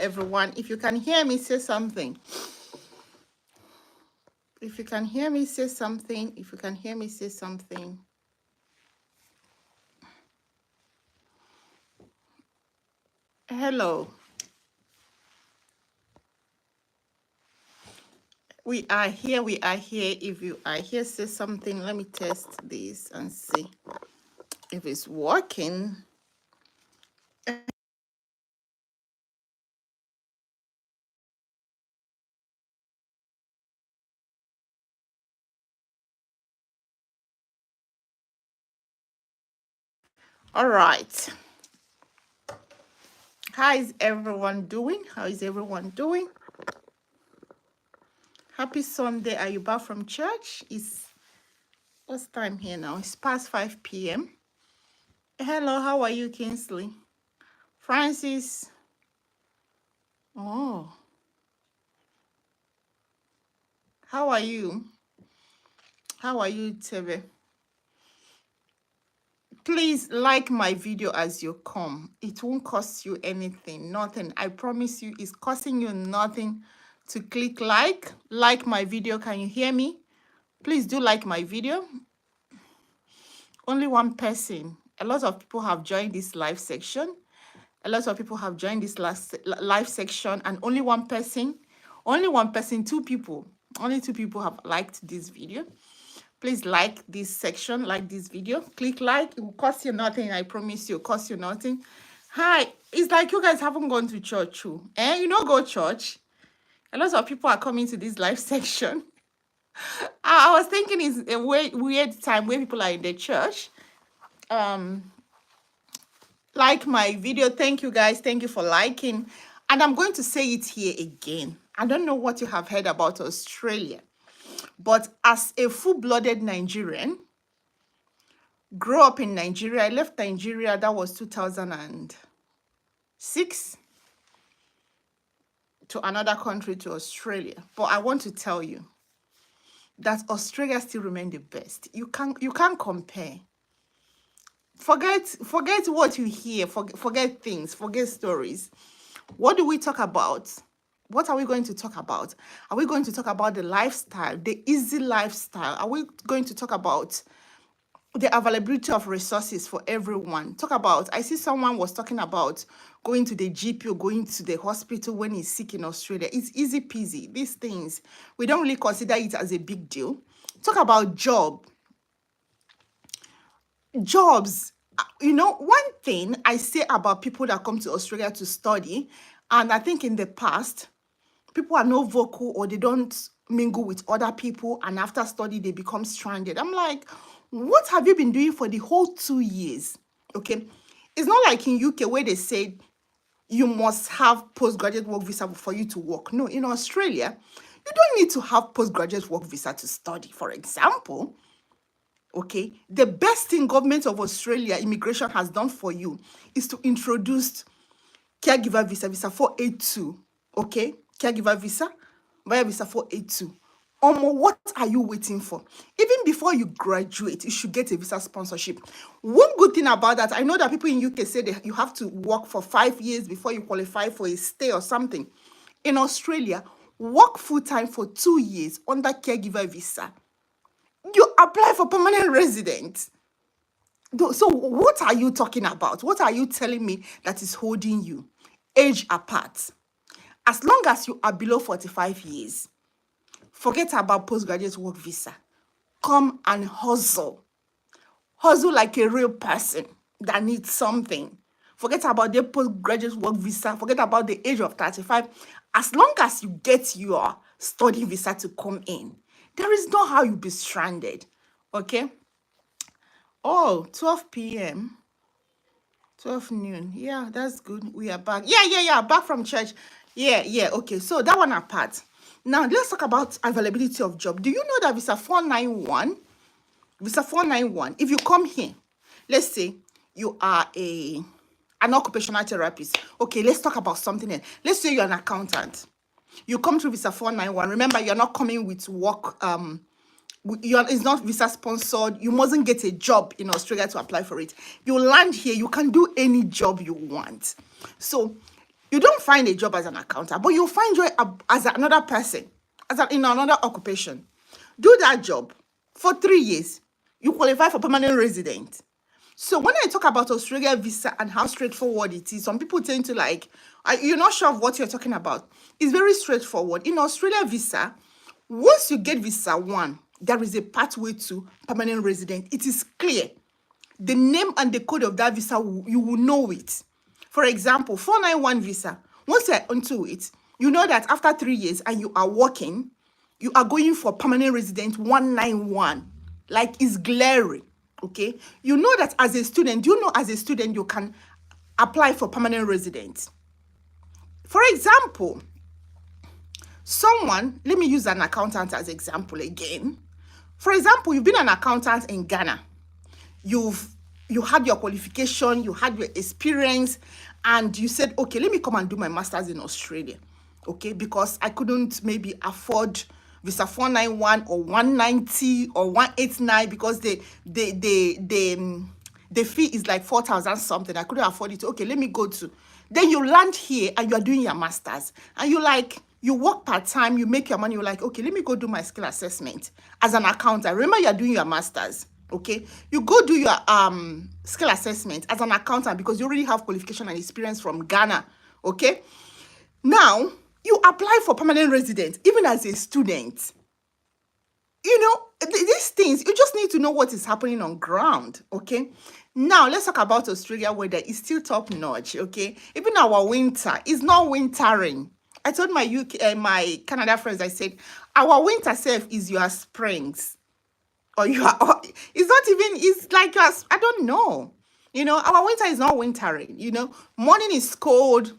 everyone? If you can hear me, say something. If you can hear me, say something. If you can hear me, say something. Hello. We are here. We are here. If you are here, say something. Let me test this and see if it's working. All right. How is everyone doing? How is everyone doing? Happy Sunday. Are you back from church? It's what's time here now? It's past 5 p.m. Hello, how are you, Kingsley? Francis. Oh, how are you? How are you, Tebe? Please like my video as you come. It won't cost you anything, nothing. I promise you, it's costing you nothing to click like. Like my video. Can you hear me? Please do like my video. Only one person. A lot of people have joined this live section. A lot of people have joined this live section, and only one person, two people, only two people have liked this video. Please like this section, like this video. Click like. It will cost you nothing. I promise you, it will cost you nothing. Hi. It's like you guys haven't gone to church too. You know, go church. A lot of people are coming to this live section. I was thinking it's a weird time where people are in the church. Like my video. Thank you guys. Thank you for liking. And I'm going to say it here again. I don't know what you have heard about Australia, but as a full-blooded Nigerian, grew up in Nigeria. I left Nigeria, that was 2006, to another country, to Australia. But I want to tell you that Australia still remains the best. You can't compare. Forget what you hear. Forget things. Forget stories. What do we talk about? What are we going to talk about? Are we going to talk about the lifestyle, the easy lifestyle? Are we going to talk about the availability of resources for everyone? Talk about, I see someone was talking about going to the GP or going to the hospital when he's sick in Australia. It's easy peasy. These things, we don't really consider it as a big deal. Talk about jobs. You know, one thing I say about people that come to Australia to study, and I think in the past, people are not vocal or they don't mingle with other people, and after study, they become stranded. I'm like, what have you been doing for the whole 2 years? Okay. It's not like in UK where they said you must have postgraduate work visa for you to work. No, in Australia, you don't need to have postgraduate work visa to study, for example. Okay, the best thing government of Australia immigration has done for you is to introduce caregiver visa 482. Okay, caregiver visa via visa 482. What are you waiting for? Even before you graduate, you should get a visa sponsorship. One good thing about that, I know that people in UK say that you have to work for 5 years before you qualify for a stay or something. In Australia, work full-time for 2 years under caregiver visa. You apply for permanent residence. So what are you talking about? What are you telling me that is holding you? Age apart. As long as you are below 45 years, forget about postgraduate work visa. Come and hustle. Hustle like a real person that needs something. Forget about the postgraduate work visa. Forget about the age of 35. As long as you get your study visa to come in, there is no how you be stranded. Okay? Oh, 12 p.m. 12 noon. Yeah, that's good. We are back. Yeah. Back from church. Yeah. Okay, so that one apart. Now, let's talk about availability of job. Do you know that visa 491, if you come here, let's say you are an occupational therapist. Okay, let's talk about something else. Let's say you're an accountant. You come through visa 491. Remember, you're not coming with work. It's not visa sponsored. You mustn't get a job in Australia to apply for it. You land here, you can do any job you want. So You don't find a job as an accountant, but you'll find joy as another person, in another occupation. Do that job for 3 years. You qualify for permanent resident. So when I talk about Australia visa and how straightforward it is, some people tend to like, you're not sure of what you're talking about. It's very straightforward. In Australia visa, once you get visa one, there is a pathway to permanent resident. It is clear. The name and the code of that visa, you will know it. For example, 491 visa, once you're onto it, you know that after 3 years and you are working, you are going for permanent resident 191. Like, it's glaring, okay? You know that as a student, you can apply for permanent resident. For example, let me use an accountant as example again. For example, you've been an accountant in Ghana. You had your qualification, you had your experience, and you said, okay, let me come and do my master's in Australia, okay? Because I couldn't maybe afford visa 491 or 190 or 189 because the fee is like 4,000 something. I couldn't afford it. Okay, let me go to. Then you land here and you are doing your master's, and you work part-time, you make your money, you're like, okay, let me go do my skill assessment as an accountant. Remember, you're doing your master's, okay? You go do your skill assessment as an accountant because you already have qualification and experience from Ghana, okay? Now, you apply for permanent residence, even as a student. You know, these things, you just need to know what is happening on ground, okay? Now, let's talk about Australia weather. It's still top notch, okay? Even our winter is not wintering. I told my my Canada friends, I said, our winter self is your springs. Or it's not even, it's like us, I don't know. You know, our winter is not wintering, you know. Morning is cold,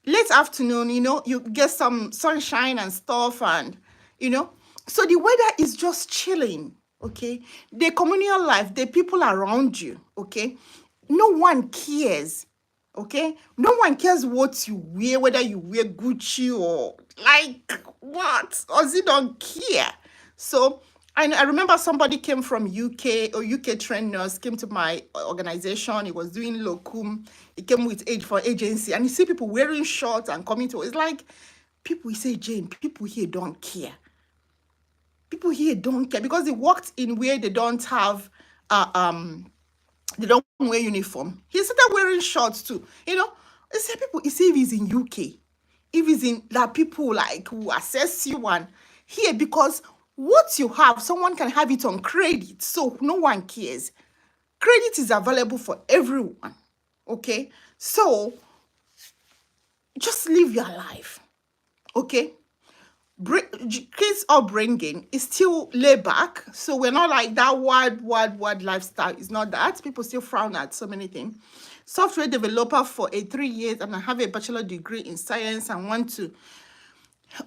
late afternoon, you know, you get some sunshine and stuff, and, you know, so the weather is just chilling, okay? The communal life, the people around you, okay? No one cares, okay? No one cares what you wear, whether you wear Gucci or like what, Aussie don't care. So I remember somebody came from UK, or UK trained nurse came to my organization. He was doing locum. He came with Age for Agency, and you see people wearing shorts and coming to. It's like people say, Jane, people here don't care. People here don't care because they worked in where they don't have they don't wear uniform. He started wearing shorts too. You know, you see people, you see if he's in UK, if he's in that people like who assess you, and here, because what you have, someone can have it on credit, so no one cares. Credit is available for everyone, okay? So just live your life, okay? Kids upbringing is still laid back, so we're not like that wild lifestyle. It's not that. People still frown at so many things. Software developer for 3 years, and I have a bachelor degree in science and want to.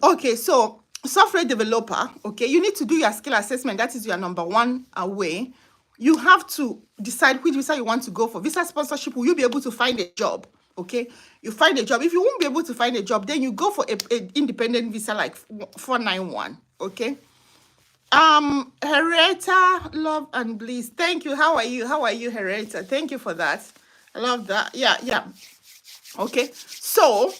Okay, so software developer, okay, you need to do your skill assessment. That is your number one way. You have to decide which visa you want to go for. Visa sponsorship, will you be able to find a job? Okay, you find a job. If you won't be able to find a job, then you go for a independent visa like 491. Okay. Henrietta, love and bliss. Thank you. How are you? How are you, Henrietta? Thank you for that. I love that. Yeah. Okay. So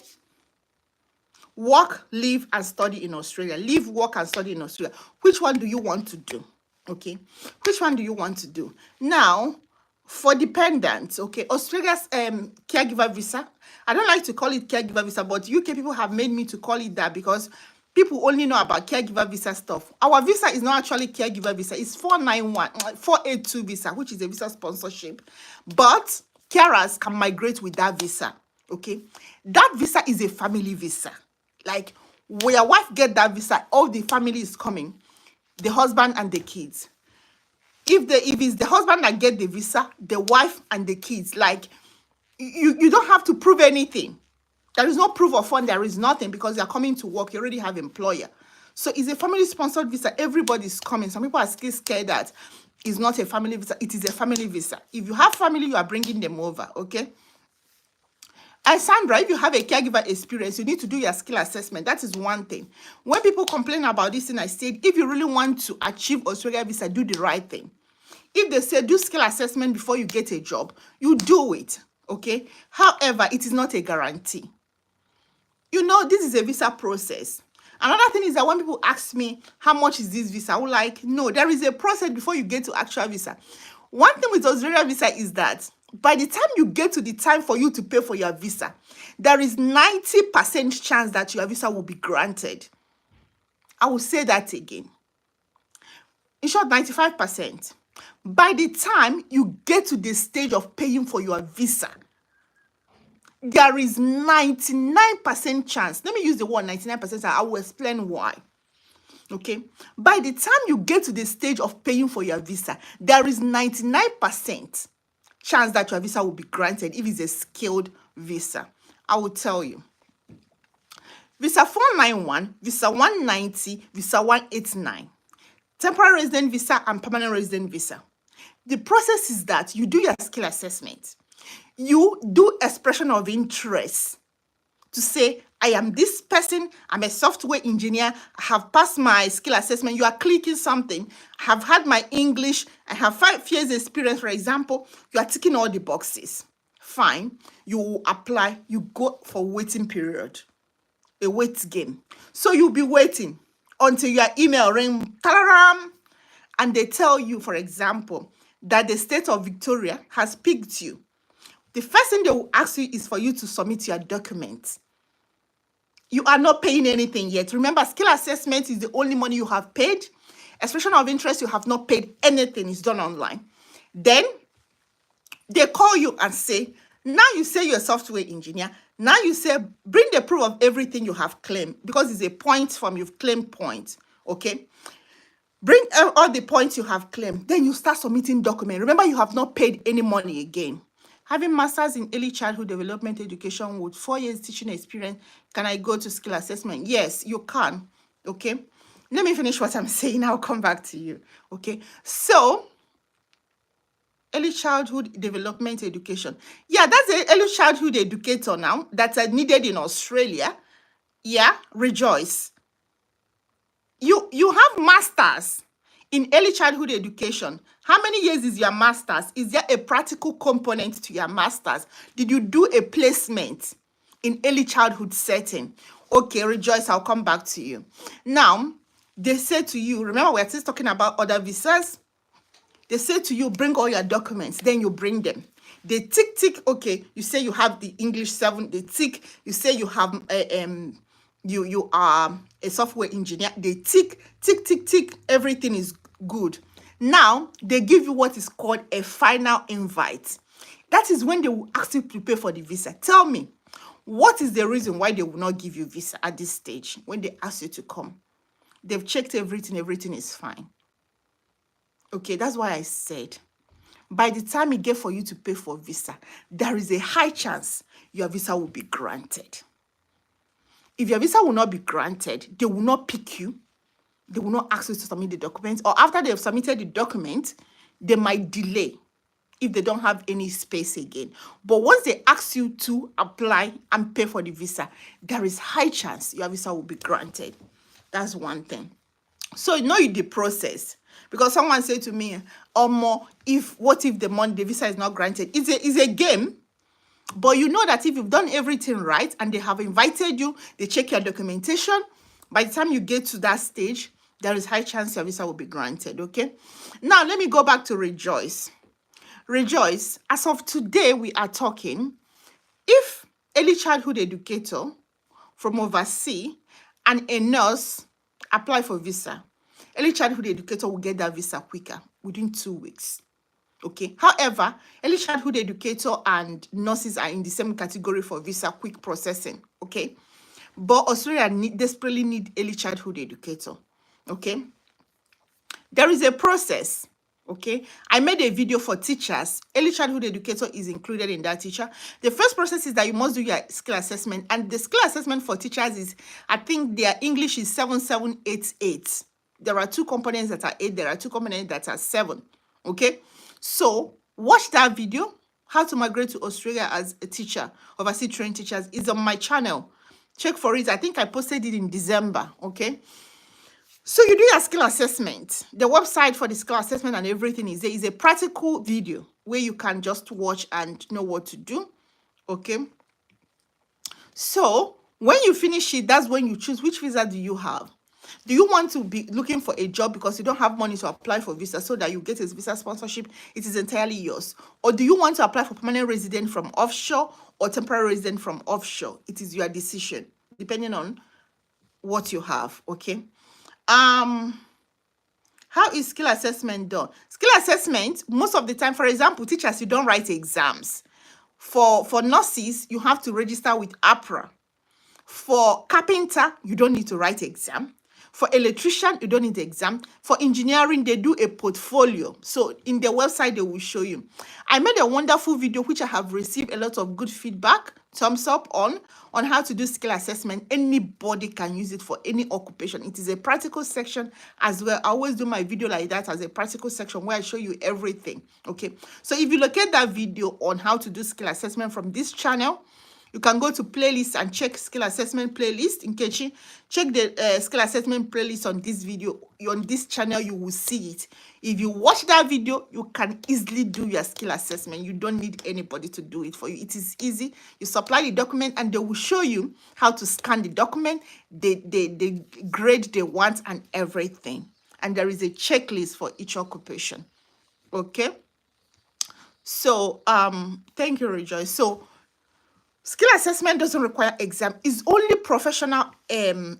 work, live, and study in Australia. Live, work, and study in Australia. Which one do you want to do? Okay. Which one do you want to do? Now, for dependents, okay, Australia's caregiver visa. I don't like to call it caregiver visa, but UK people have made me to call it that because people only know about caregiver visa stuff. Our visa is not actually caregiver visa. It's 482 visa, which is a visa sponsorship. But carers can migrate with that visa, okay? That visa is a family visa. Like, when your wife get that visa, all the family is coming, the husband and the kids. If it's the husband that get the visa, the wife and the kids, like, you don't have to prove anything. There is no proof of fund. There is nothing because they're coming to work. You already have employer. So it's a family-sponsored visa. Everybody's coming. Some people are still scared that it's not a family visa. It is a family visa. If you have family, you are bringing them over, okay? And Sandra, if you have a caregiver experience, you need to do your skill assessment. That is one thing. When people complain about this thing, I said, if you really want to achieve Australia visa, do the right thing. If they say do skill assessment before you get a job, you do it, okay? However, it is not a guarantee. this is a visa process. Another thing is that when people ask me, how much is this visa? I'm like, no, there is a process before you get to actual visa. One thing with Australia visa is that by the time you get to the time for you to pay for your visa, there is 90% chance that your visa will be granted. I will say that again. In short, 95%. By the time you get to the stage of paying for your visa, there is 99% chance. Let me use the word 99%. I will explain why. Okay. By the time you get to the stage of paying for your visa, there is 99% chance that your visa will be granted if it's a skilled visa. I will tell you. Visa 491, Visa 190, Visa 189. Temporary resident visa and permanent resident visa. The process is that you do your skill assessment. You do expression of interest to say, I am this person, I'm a software engineer, I have passed my skill assessment, you are clicking something, I have had my English, I have 5 years experience, for example, you are ticking all the boxes. Fine, you apply, you go for waiting period, a wait game. So you'll be waiting until your email ring, and they tell you, for example, that the state of Victoria has picked you. The first thing they will ask you is for you to submit your documents. You are not paying anything yet. Remember, skill assessment is the only money you have paid. Expression of interest, you have not paid anything. It's done online. Then they call you and say, now you say you're a software engineer. Now you say, bring the proof of everything you have claimed, because it's a point form, you've claimed points. Okay. Bring all the points you have claimed. Then you start submitting documents. Remember, you have not paid any money again. Having masters in early childhood development education with 4 years teaching experience, can I go to skill assessment? Yes, you can. Okay. Let me finish what I'm saying. I'll come back to you. Okay. So, early childhood development education. Yeah, that's an early childhood educator now that's needed in Australia. Yeah, rejoice. You have masters in early childhood education. How many years is your master's? Is there a practical component to your master's? Did you do a placement in early childhood setting? Okay, rejoice, I'll come back to you. Now, they say to you, remember we're still talking about other visas? They say to you, bring all your documents, then you bring them. They tick, okay, you say you have the English 7, they tick, you say you have you are a software engineer, they tick, everything is good. Now, they give you what is called a final invite. That is when they will ask you to pay for the visa. Tell me, what is the reason why they will not give you visa at this stage when they ask you to come? They've checked everything is fine. Okay, that's why I said, by the time it gets for you to pay for visa, there is a high chance your visa will be granted. If your visa will not be granted, they will not pick you. They will not ask you to submit the documents. Or after they have submitted the document, they might delay if they don't have any space again. But once they ask you to apply and pay for the visa, there is high chance your visa will be granted. That's one thing. So you know the process. Because someone said to me, what if the visa is not granted? It's a game. But you know that if you've done everything right and they have invited you, they check your documentation, by the time you get to that stage, there is high chance your visa will be granted, okay? Now, let me go back to Rejoice. Rejoice, as of today, we are talking, if early childhood educator from overseas and a nurse apply for visa, early childhood educator will get that visa quicker, within 2 weeks. Okay. However, early childhood educator and nurses are in the same category for visa quick processing. Okay. But Australia desperately need early childhood educator. Okay. There is a process. Okay. I made a video for teachers. Early childhood educator is included in that teacher. The first process is that you must do your skill assessment. And the skill assessment for teachers is, I think their English is 7788. There are 2 components that are 8. There are 2 components that are 7. Okay. So watch that video, how to migrate to Australia as a teacher, overseas trained teachers, is on my channel. Check for it. I think I posted it in December. Okay. So you do your skill assessment. The website for the skill assessment and everything is there. Is a practical video where you can just watch and know what to do. Okay. So When you finish it, that's when you choose which visa do you have. Do you want to be looking for a job because you don't have money to apply for visa so that you get a visa sponsorship? It is entirely yours. Or do you want to apply for permanent resident from offshore or temporary resident from offshore? It is your decision, depending on what you have. Okay. How is skill assessment done? Skill assessment, most of the time, for example, teachers, you don't write exams. For nurses, you have to register with APRA. For carpenter, you don't need to write exam. For electrician, you don't need the exam. For engineering, they do a portfolio. So in their website, they will show you. I made a wonderful video, which I have received a lot of good feedback, thumbs up on how to do skill assessment. Anybody can use it for any occupation. It is a practical section as well. I always do my video like that as a practical section where I show you everything. Okay. So if you look at that video on how to do skill assessment from this channel, you can go to playlist and check skill assessment playlist. In Nkechi, check the skill assessment playlist on this video. On this channel, you will see it. If you watch that video, you can easily do your skill assessment. You don't need anybody to do it for you. It is easy. You supply the document and they will show you how to scan the document, the grade they want and everything. And there is a checklist for each occupation. Okay? So, thank you, Rejoice. So, skill assessment doesn't require exam. It's only professional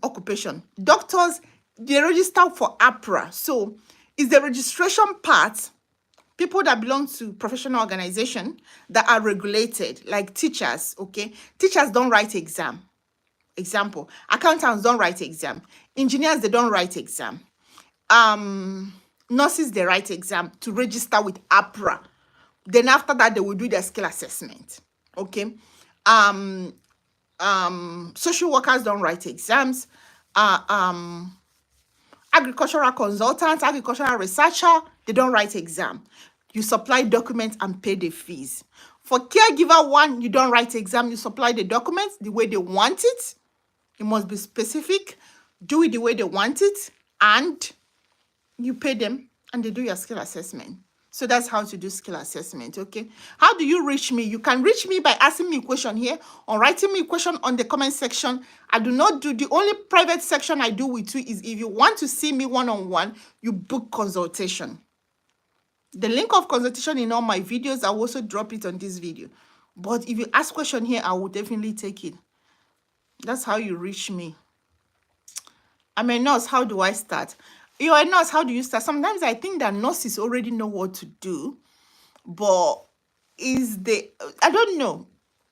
occupation. Doctors, they register for APRA. So it's the registration part, people that belong to professional organization that are regulated, like teachers, okay? Teachers don't write exam. Example, accountants don't write exam. Engineers, they don't write exam. Nurses, they write exam to register with APRA. Then after that, they will do their skill assessment, okay? Social workers don't write exams. Agricultural consultants, agricultural researcher, they don't write exam. You supply documents and pay the fees. For caregiver one, you don't write exam. You supply the documents the way they want it. It must be specific. Do it the way they want it, and you pay them, and they do your skill assessment. So that's how to do skill assessment, okay? How do you reach me? You can reach me by asking me a question here or writing me a question on the comment section. I do not do, the only private section I do with you is if you want to see me one-on-one, you book consultation. The link of consultation in all my videos, I will also drop it on this video. But if you ask question here, I will definitely take it. That's how you reach me. I'm a nurse. How do I start? You're a nurse. How do you start? Sometimes I think that nurses already know what to do, but I don't know.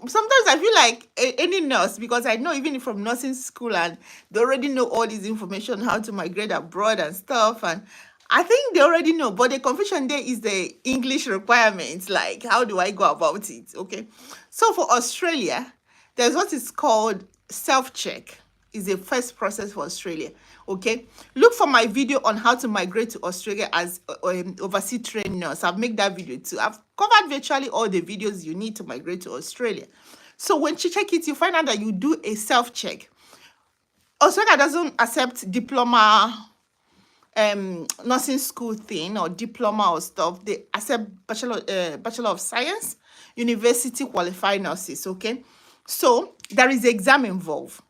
Sometimes I feel like any nurse, because I know even from nursing school, and they already know all this information, how to migrate abroad and stuff. And I think they already know, but the confusion there is the English requirements. Like, how do I go about it? Okay. So for Australia, there's what is called self-check. Is the first process for Australia. Okay, look for my video on how to migrate to Australia as overseas trained nurse. I've made that video too. I've covered virtually all the videos you need to migrate to Australia. So when you check it, you find out that you do a self-check. Australia doesn't accept diploma, nursing school thing or diploma or stuff. They accept bachelor of science, university qualified nurses. Okay, so there is exam involved.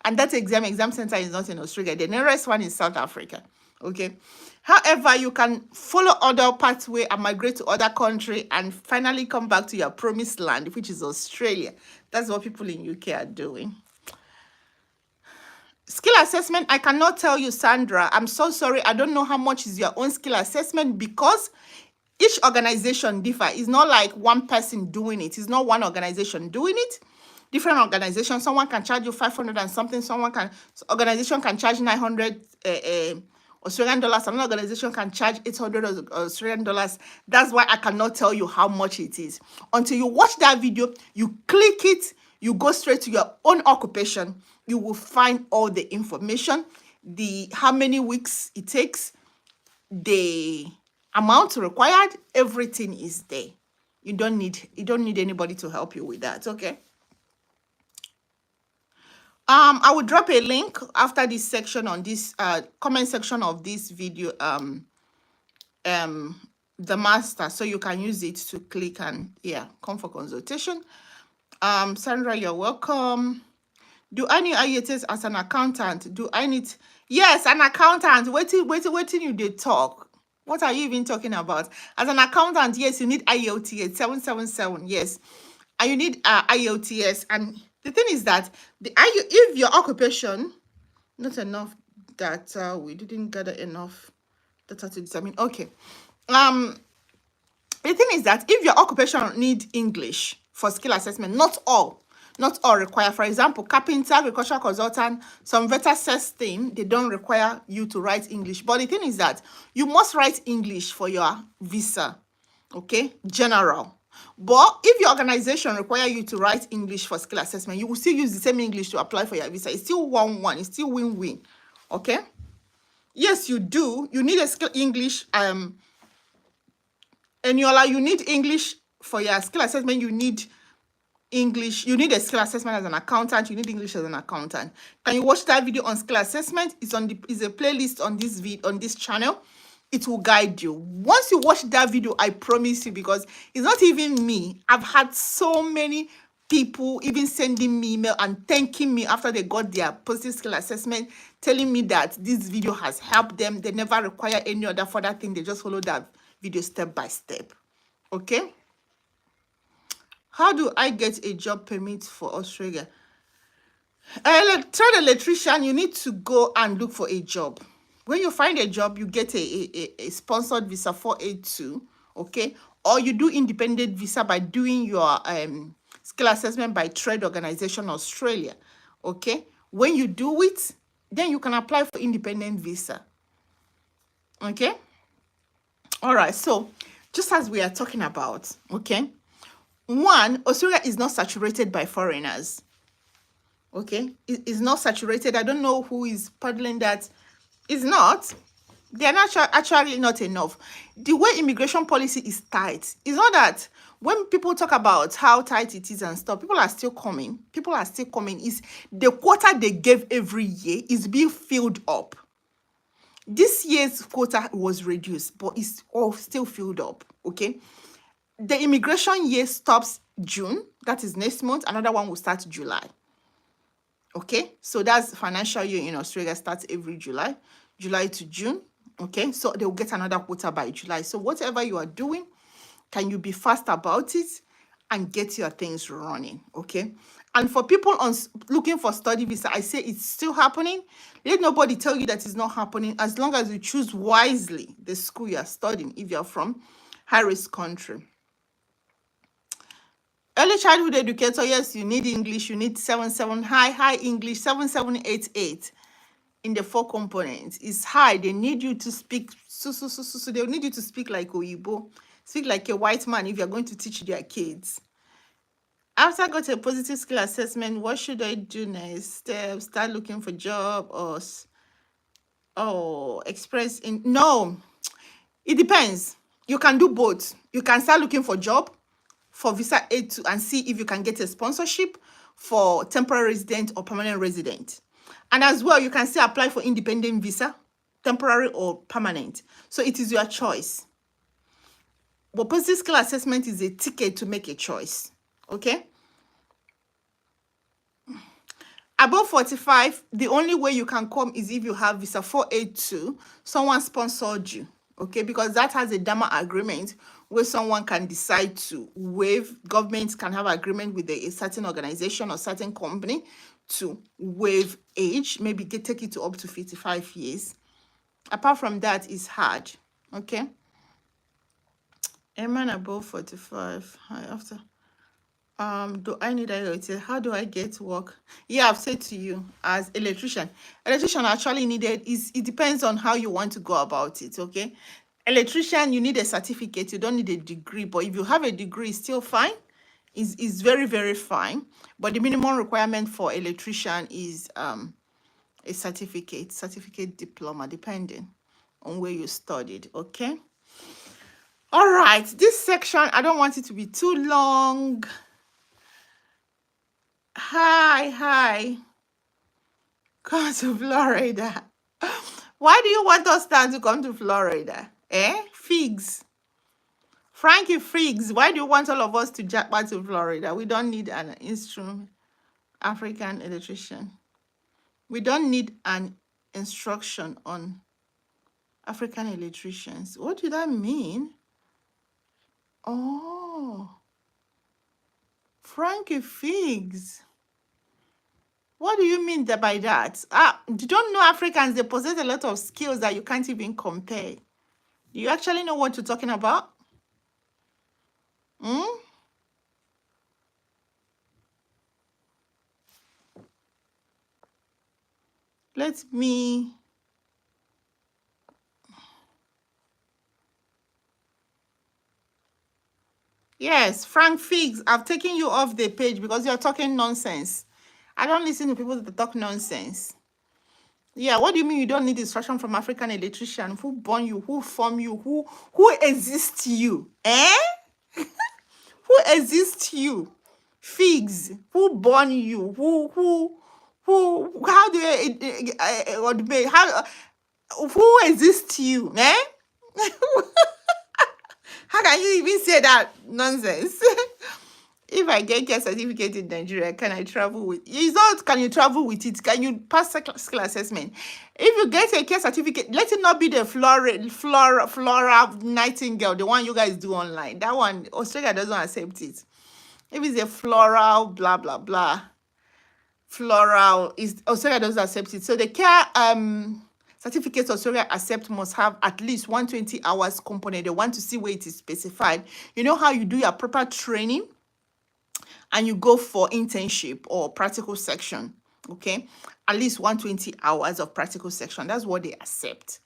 And that exam center is not in Australia. The nearest one is South Africa. Okay. However, you can follow other pathway and migrate to other country and finally come back to your promised land, which is Australia. That's what people in UK are doing. Skill assessment, I cannot tell you, Sandra. I'm so sorry. I don't know how much is your own skill assessment because each organization differ. It's not like one person doing it. It's not one organization doing it. Different organizations, someone can charge you 500 and something, organization can charge 900 Australian dollars, another organization can charge 800 Australian dollars. That's why I cannot tell you how much it is. Until you watch that video, you click it, you go straight to your own occupation, you will find all the information, how many weeks it takes, the amount required, everything is there. You don't need anybody to help you with that, okay? I will drop a link after this section on this comment section of this video, the master, so you can use it to click and come for consultation. Sandra, you're welcome. Do I need IELTS as an accountant? Do I need, yes, an accountant. Waiting you they talk. What are you even talking about? As an accountant, yes, you need IELTS 777. Yes. And you need IELTS. And the thing is that if your occupation, not enough data, we didn't gather enough data to determine. Okay. Um the thing is that if your occupation need English for skill assessment, not all require. For example, carpenter, agricultural consultant, some VETA says thing, they don't require you to write English. But the thing is that you must write English for your visa, okay? General. But if your organization require you to write English for skill assessment, you will still use the same English to apply for your visa. It's still 1-1. It's still win-win, okay? Yes, you do. You need a skill English, Eniola, you need English for your skill assessment. You need English. You need a skill assessment as an accountant. You need English as an accountant. Can you watch that video on skill assessment? It's on the is a playlist on this channel. It will guide you. Once you watch that video, I promise you, because it's not even me. I've had so many people even sending me email and thanking me after they got their positive skill assessment, telling me that this video has helped them. They never require any other further thing. They just follow that video step by step. Okay. How do I get a job permit for Australia? Third electrician, you need to go and look for a job. When you find a job, you get a sponsored visa 482, okay? Or you do independent visa by doing your skill assessment by Trade Organization Australia, okay? When you do it, then you can apply for independent visa, okay? All right, so just as we are talking about, okay? One, Australia is not saturated by foreigners. Okay, it's not saturated. I don't know who is peddling that. It's not. They're not actually not enough. The way immigration policy is tight, it's not that when people talk about how tight it is and stuff, people are still coming. People are still coming. Is the quota they gave every year is being filled up. This year's quota was reduced, but it's all still filled up. Okay. The immigration year stops June. That is next month. Another one will start July. Okay, so that's financial year in Australia starts every July to June. Okay, so they'll get another quota by July. So whatever you are doing, can you be fast about it and get your things running? Okay, and for people on looking for study visa, I say it's still happening. Let nobody tell you that it's not happening, as long as you choose wisely the school you are studying if you're from high-risk country. Early childhood educator, yes, you need English. You need 77 high English, 7788 in the 4 components. It's high. They need you to speak. So they need you to speak like Oyibo, speak like a white man if you're going to teach their kids. After I got a positive skill assessment, what should I do next? Start looking for job or express in? No, it depends. You can do both. You can start looking for job for visa A2 and see if you can get a sponsorship for temporary resident or permanent resident. And as well, you can still apply for independent visa, temporary or permanent. So it is your choice. But positive skill assessment is a ticket to make a choice. Okay? Above 45, the only way you can come is if you have visa 482, someone sponsored you. Okay, because that has a DAMA agreement where someone can decide to waive. Governments can have agreement with a certain organization or certain company to waive age, maybe take it to up to 55 years. Apart from that, it's hard. Okay. A man above 45, after do I need IELTS? How do I get work? Yeah, I've said to you, as electrician actually needed it depends on how you want to go about it. Okay, electrician, you need a certificate. You don't need a degree, but if you have a degree, it's still fine. Is very, very fine. But the minimum requirement for electrician is a certificate diploma, depending on where you studied. Okay. All right, this section, I don't want it to be too long. Hi. Come to Florida. Why do you want us now to come to Florida? Figs. Frankie Figs, why do you want all of us to jackpot to Florida? We don't need an instrument. African electrician. We don't need an instruction on African electricians. What did that mean? Oh, Frankie Figs. What do you mean by that? You don't know Africans, they possess a lot of skills that you can't even compare. Do you actually know what you're talking about? Hmm? Let me... Yes, Frank Figs, I've taken you off the page because you're talking nonsense. I don't listen to people that talk nonsense. Yeah, what do you mean you don't need instruction from African electrician? Who born you? Who form you? Who exists you? Eh? Who exists you? Figs. Who born you? Who? How do you? How? Who exists you? Eh? How can you even say that nonsense? If I get care certificate in Nigeria, can I travel with? It's not can you travel with it? Can you pass skill assessment? If you get a care certificate, let it not be the Flora Nightingale, the one you guys do online. That one Australia doesn't accept it. If it's a floral, blah blah blah, floral is Australia doesn't accept it. So the care certificates Australia accept must have at least 120 hours component. They want to see where it is specified. You know how you do your proper training and you go for internship or practical section, okay? At least 120 hours of practical section. That's what they accept.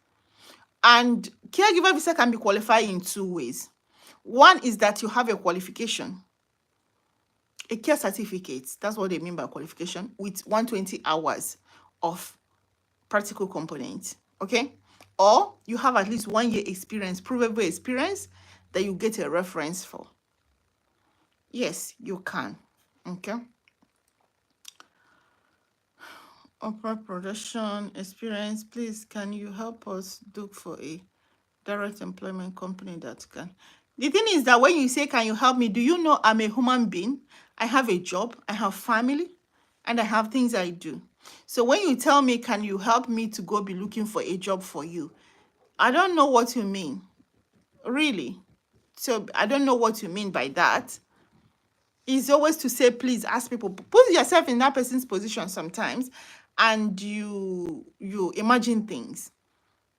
And caregiver visa can be qualified in two ways. One is that you have a qualification, a care certificate. That's what they mean by qualification, with 120 hours of practical component, okay? Or you have at least 1 year experience, provable experience that you get a reference for. Yes, you can, okay? Opera production experience, please, can you help us look for a direct employment company that can? The thing is that when you say, can you help me, do you know I'm a human being? I have a job, I have family, and I have things I do. So when you tell me, can you help me to go be looking for a job for you? I don't know what you mean, really. So I don't know what you mean by that. It's always to say, please ask people, put yourself in that person's position sometimes, and you imagine things.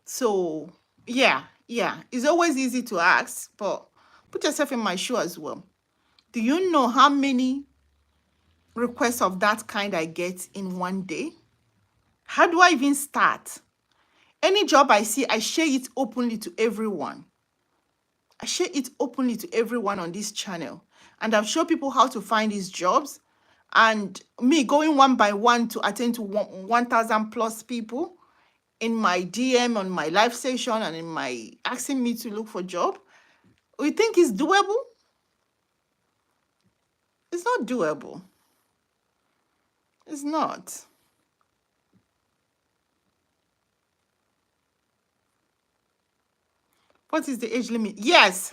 So yeah, it's always easy to ask, but put yourself in my shoe as well. Do you know how many requests of that kind I get in one day? How do I even start? Any job I see, I share it openly to everyone. I share it openly to everyone on this channel. And I've shown people how to find these jobs. And me going one by one to attend to 1,000 plus people in my DM, on my live session, and in my asking me to look for job. We think it's doable? It's not doable. It's not. What is the age limit? Yes.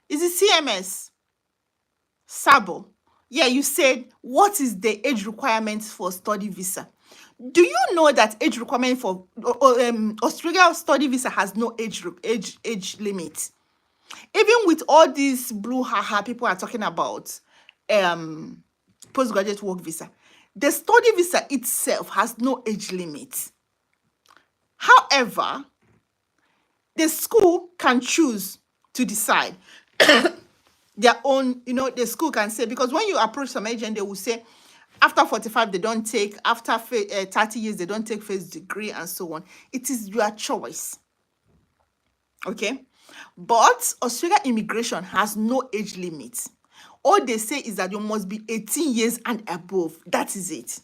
Is it CMS? Sabo. Yeah, you said, what is the age requirement for study visa? Do you know that age requirement for Australia study visa has no age limit? Even with all these blue haha people are talking about postgraduate work visa, the study visa itself has no age limit. However, the school can choose to decide their own, the school can say, because when you approach some agent, they will say, after 45, they don't take, after 30 years, they don't take first degree, and so on. It is your choice. Okay? But Australia immigration has no age limit. All they say is that you must be 18 years and above. That is it.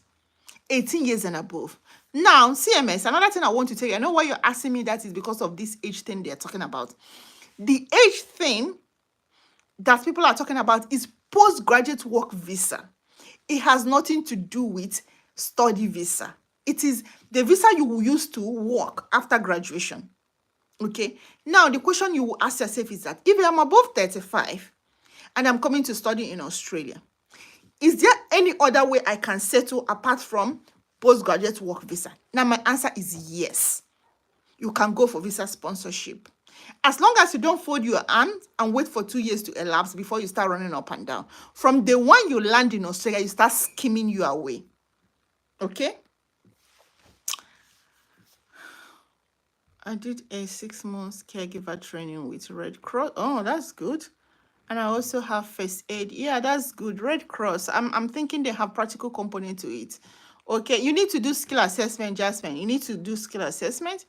18 years and above. Now, CMS, another thing I want to tell you, I know why you're asking me that is because of this age thing they're talking about. The age thing that people are talking about is postgraduate work visa. It has nothing to do with study visa. It is the visa you will use to work after graduation. Okay. Now, the question you will ask yourself is that if I'm above 35 and I'm coming to study in Australia. Is there any other way I can settle apart from postgraduate work visa? Now, my answer is yes. You can go for visa sponsorship. As long as you don't fold your arms and wait for 2 years to elapse before you start running up and down. From the one you land in Australia, you start skimming your way. Okay? I did a 6 months caregiver training with Red Cross. Oh, that's good. And I also have first aid. Yeah, that's good. Red Cross. I'm thinking they have practical component to it. Okay, you need to do skill assessment, Jasmine. You need to do skill assessment.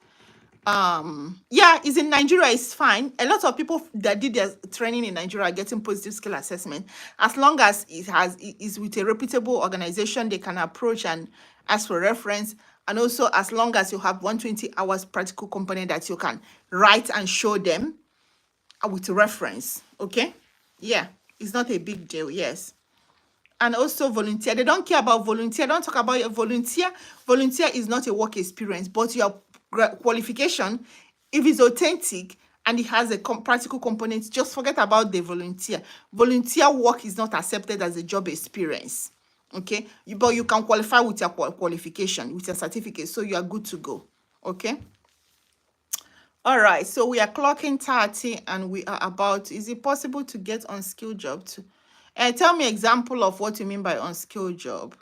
Yeah, it's in Nigeria, it's fine. A lot of people that did their training in Nigeria are getting positive skill assessment. As long as it is with a reputable organization, they can approach and ask for reference. And also, as long as you have 120 hours practical component that you can write and show them with reference. Okay, yeah, it's not a big deal. Yes. And also volunteer. They don't care about volunteer. Don't talk about your volunteer. Volunteer is not a work experience, but your qualification, if it's authentic and it has a practical component, just forget about the volunteer. Volunteer work is not accepted as a job experience. Okay, but you can qualify with your qualification, with your certificate, so you are good to go. Okay. All right, so we are clocking 30 and we are about, is it possible to get unskilled job too? Tell me example of what you mean by unskilled job.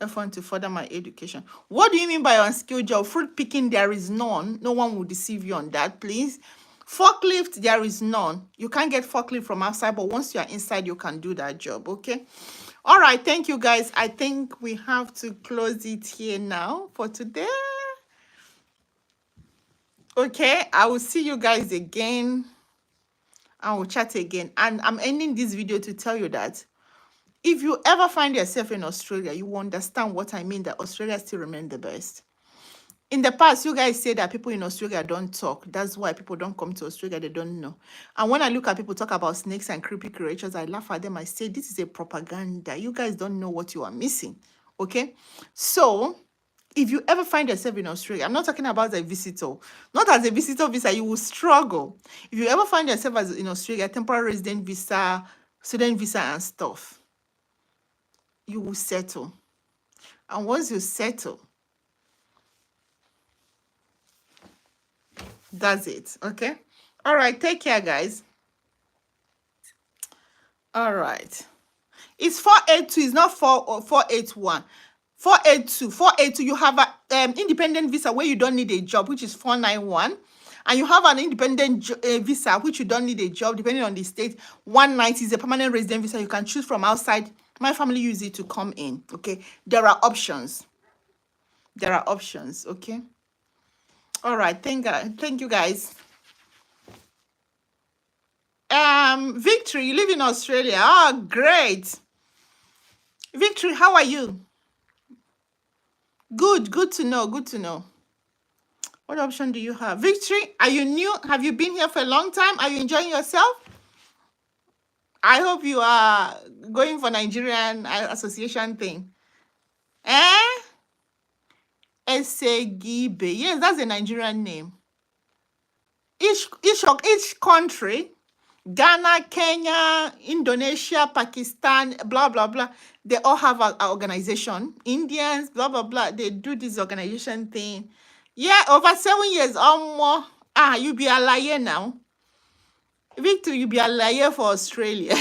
F1 to further my education. What do you mean by unskilled job? Fruit picking, there is none. No one will deceive you on that, please. Forklift, there is none. You can't get forklift from outside, but once you are inside, you can do that job, okay? All right, thank you, guys. I think we have to close it here now for today. Okay, I will see you guys again. I will chat again. And I'm ending this video to tell you that if you ever find yourself in Australia, you will understand what I mean, that Australia still remains the best. In the past, you guys say that people in Australia don't talk. That's why people don't come to Australia. They don't know. And when I look at people talk about snakes and creepy creatures, I laugh at them. I say, this is a propaganda. You guys don't know what you are missing. Okay? So, if you ever find yourself in Australia, I'm not talking about a visitor. Not as a visitor visa, you will struggle. If you ever find yourself as in Australia, temporary resident visa, student visa and stuff, you will settle. And once you settle, that's it. Okay? All right. Take care, guys. All right. It's 482. It's not 481. 482. 482. You have an independent visa where you don't need a job, which is 491. And you have an independent visa, which you don't need a job, depending on the state. 190 is a permanent resident visa. You can choose from outside. My family use it to come in. Okay. There are options. There are options. Okay. All right. Thank you, guys. Victory, you live in Australia. Oh, great. Victory, how are you? Good to know. Good to know. What option do you have? Victory, are you new? Have you been here for a long time? Are you enjoying yourself? I hope you are going for Nigerian association thing. Esegibe. Yes, that's a Nigerian name. Each country, Ghana, Kenya, Indonesia, Pakistan, blah, blah, blah, they all have an organization. Indians, blah, blah, blah, they do this organization thing. Yeah, over 7 years or more. You be a liar now. Victor, you be a liar for Australia.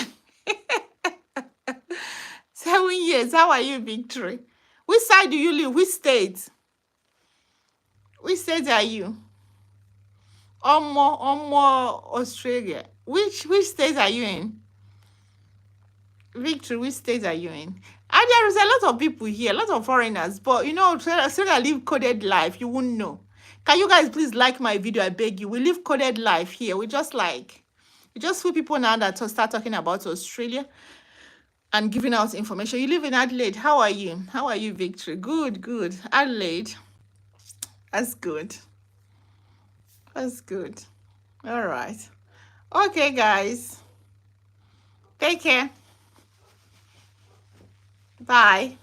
7 years. How are you, Victory? Which side do you live? Which state? Which state are you? More Australia. Which state are you in? Victory, which state are you in? And there is a lot of people here, a lot of foreigners, but you know, Australia live coded life. You wouldn't know. Can you guys please like my video? I beg you. We live coded life here. We just few people now that start talking about Australia and giving out information. You live in Adelaide. How are you? How are you, Victory? Good. Adelaide. That's good. That's good. All right. Okay, guys. Take care. Bye.